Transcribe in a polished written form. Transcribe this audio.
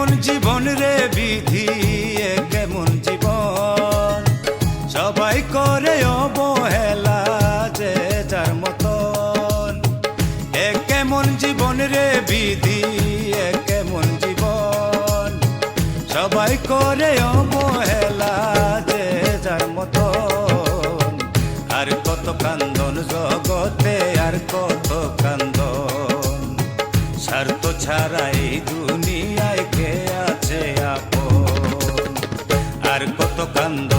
কেমন জীবন রে বিধি, এ কেমন জীবন, সবাই করে অবহেলা যে যার মতন। এ কেমন জীবন রে বিধি, এ কেমন জীবন, সবাই করে অবহেলা যে যার মতন। আর কত কান্দন জগতে, আর কত কান্দন, স্বার্থ ছাড়া এই দুনিয়ায় কে আছে আপন। আর কত কান্দন